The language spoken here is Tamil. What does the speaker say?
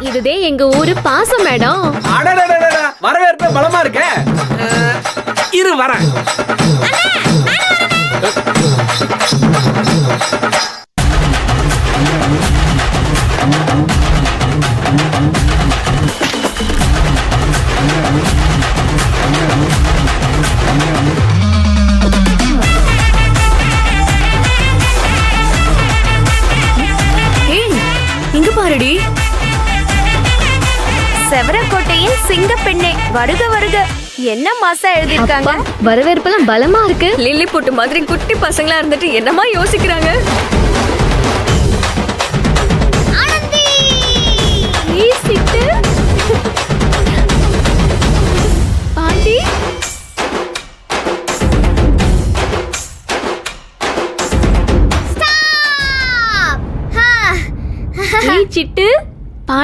இதுதே எங்க ஊரு பாசம் மேடம். வரவேற்பு பலமா இருக்க. இரு வரேன். இங்க பாருடி. செவரக்கோட்டையின் சிங்கப்பெண்ணே வருக வருக. என்ன மாசா எழுதிருக்காங்க. வரவேற்பெல்லாம் பலமா இருக்கு. லில்லி புட்டு மாதிரி குட்டி பசங்களா இருந்துட்டு என்னமா யோசிக்கிறாங்க.